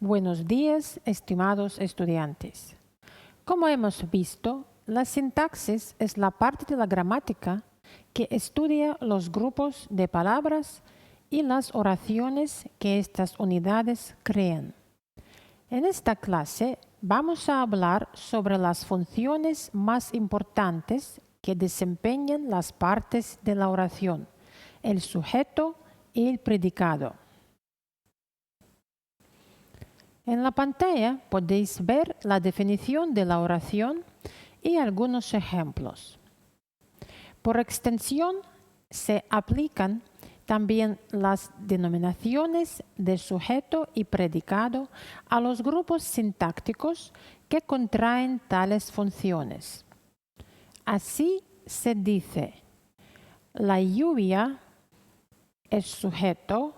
Buenos días, estimados estudiantes. Como hemos visto, la sintaxis es la parte de la gramática que estudia los grupos de palabras y las oraciones que estas unidades crean. En esta clase vamos a hablar sobre las funciones más importantes que desempeñan las partes de la oración, el sujeto y el predicado. En la pantalla podéis ver la definición de la oración y algunos ejemplos. Por extensión, se aplican también las denominaciones de sujeto y predicado a los grupos sintácticos que contraen tales funciones. Así se dice: la lluvia es sujeto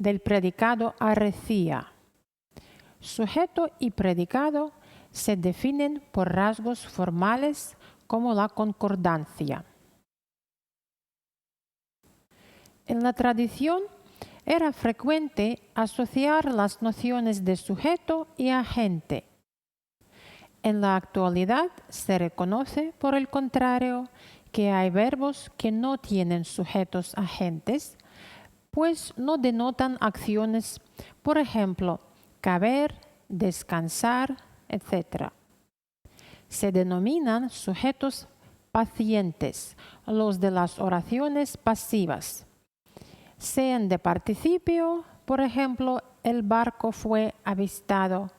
del predicado arrecía. Sujeto y predicado se definen por rasgos formales como la concordancia. En la tradición era frecuente asociar las nociones de sujeto y agente. En la actualidad se reconoce, por el contrario, que hay verbos que no tienen sujetos agentes, pues no denotan acciones, por ejemplo, caber, descansar, etc. Se denominan sujetos pacientes los de las oraciones pasivas, sean de participio, por ejemplo, el barco fue avistado,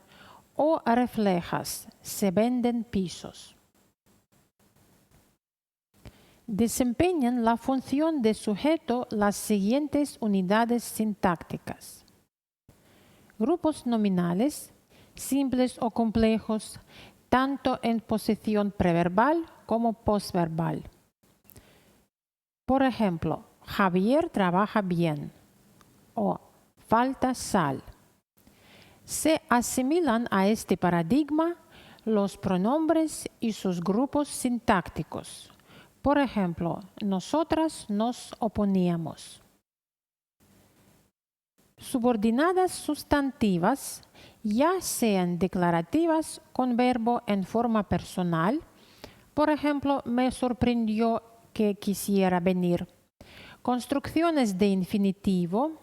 o reflejas, se venden pisos. Desempeñan la función de sujeto las siguientes unidades sintácticas: grupos nominales, simples o complejos, tanto en posición preverbal como posverbal. Por ejemplo, Javier trabaja bien o falta sal. Se asimilan a este paradigma los pronombres y sus grupos sintácticos. Por ejemplo, nosotras nos oponíamos. Subordinadas sustantivas, ya sean declarativas con verbo en forma personal, por ejemplo, me sorprendió que quisiera venir. Construcciones de infinitivo,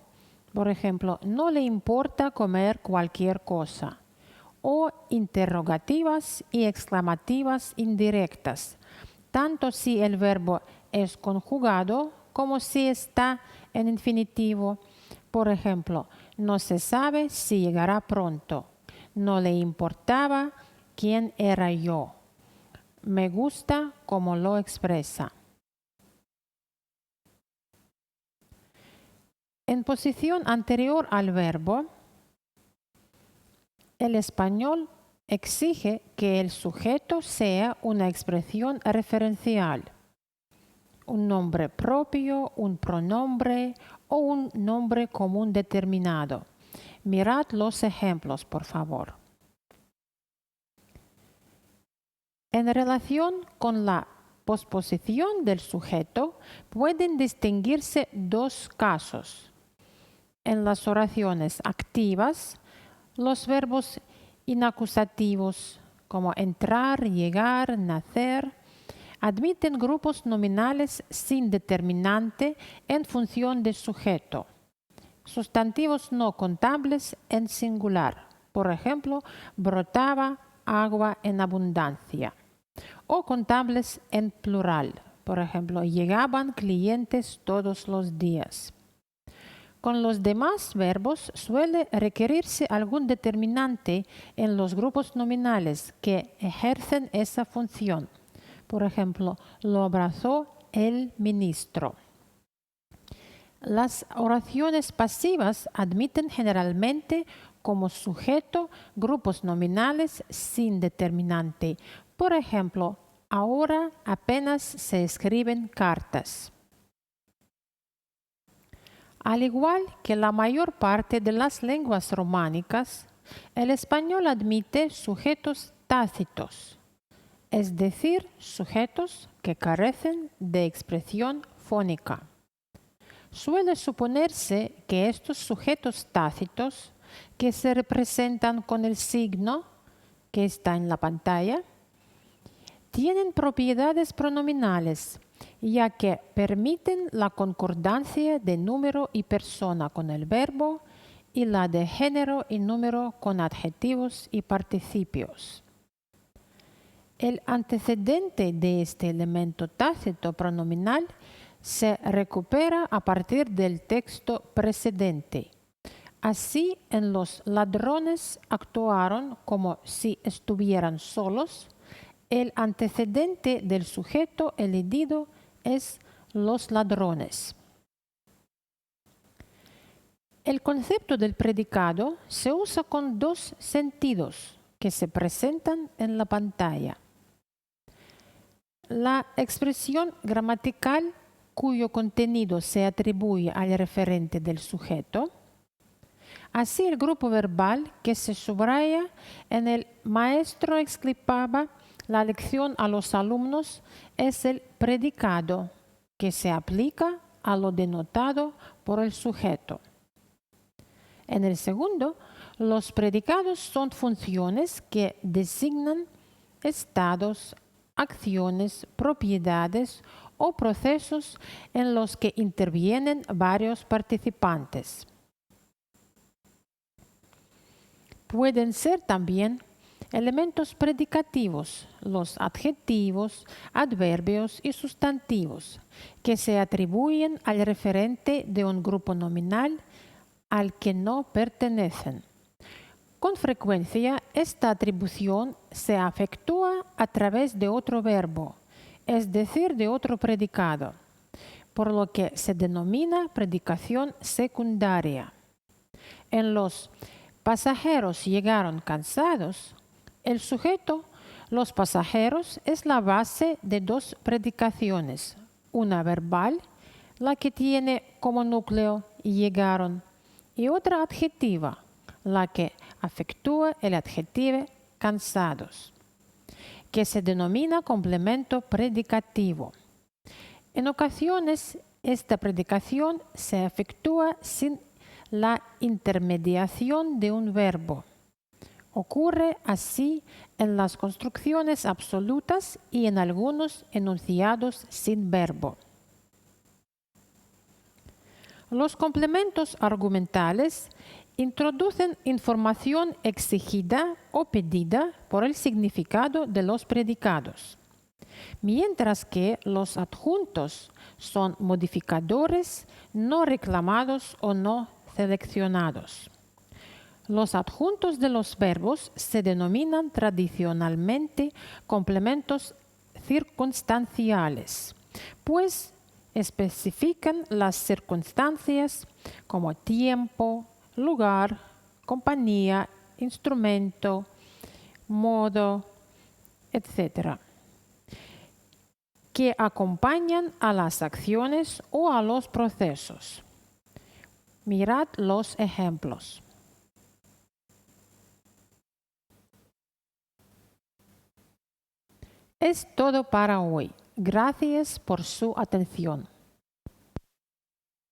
por ejemplo, no le importa comer cualquier cosa. O interrogativas y exclamativas indirectas, tanto si el verbo es conjugado como si está en infinitivo. Por ejemplo, no se sabe si llegará pronto. No le importaba quién era yo. Me gusta cómo lo expresa. En posición anterior al verbo, el español exige que el sujeto sea una expresión referencial, un nombre propio, un pronombre o un nombre común determinado. Mirad los ejemplos, por favor. En relación con la posposición del sujeto, pueden distinguirse dos casos. En las oraciones activas, los verbos inacusativos como entrar, llegar, nacer, admiten grupos nominales sin determinante en función de sujeto. Sustantivos no contables en singular. Por ejemplo, brotaba agua en abundancia. O contables en plural. Por ejemplo, llegaban clientes todos los días. Con los demás verbos suele requerirse algún determinante en los grupos nominales que ejercen esa función. Por ejemplo, lo abrazó el ministro. Las oraciones pasivas admiten generalmente como sujeto grupos nominales sin determinante. Por ejemplo, ahora apenas se escriben cartas. Al igual que la mayor parte de las lenguas románicas, el español admite sujetos tácitos, es decir, sujetos que carecen de expresión fónica. Suele suponerse que estos sujetos tácitos que se representan con el signo que está en la pantalla, tienen propiedades pronominales, ya que permiten la concordancia de número y persona con el verbo y la de género y número con adjetivos y participios. El antecedente de este elemento tácito pronominal se recupera a partir del texto precedente. Así, en los ladrones actuaron como si estuvieran solos. El antecedente del sujeto elegido es los ladrones. El concepto del predicado se usa con dos sentidos que se presentan en la pantalla. La expresión gramatical cuyo contenido se atribuye al referente del sujeto. Así, el grupo verbal que se subraya en el maestro explicaba la lección a los alumnos es el predicado que se aplica a lo denotado por el sujeto. En el segundo, los predicados son funciones que designan estados, acciones, propiedades o procesos en los que intervienen varios participantes. Pueden ser también elementos predicativos, los adjetivos, adverbios y sustantivos, que se atribuyen al referente de un grupo nominal al que no pertenecen. Con frecuencia, esta atribución se efectúa a través de otro verbo, es decir, de otro predicado, por lo que se denomina predicación secundaria. En los pasajeros llegaron cansados, el sujeto, los pasajeros, es la base de dos predicaciones, una verbal, la que tiene como núcleo llegaron, y otra adjetiva, la que efectúa el adjetivo cansados, que se denomina complemento predicativo. En ocasiones, esta predicación se efectúa sin la intermediación de un verbo. Ocurre así en las construcciones absolutas y en algunos enunciados sin verbo. Los complementos argumentales introducen información exigida o pedida por el significado de los predicados, mientras que los adjuntos son modificadores no reclamados o no seleccionados. Los adjuntos de los verbos se denominan tradicionalmente complementos circunstanciales, pues especifican las circunstancias como tiempo, lugar, compañía, instrumento, modo, etc., que acompañan a las acciones o a los procesos. Mirad los ejemplos. Es todo para hoy. Gracias por su atención.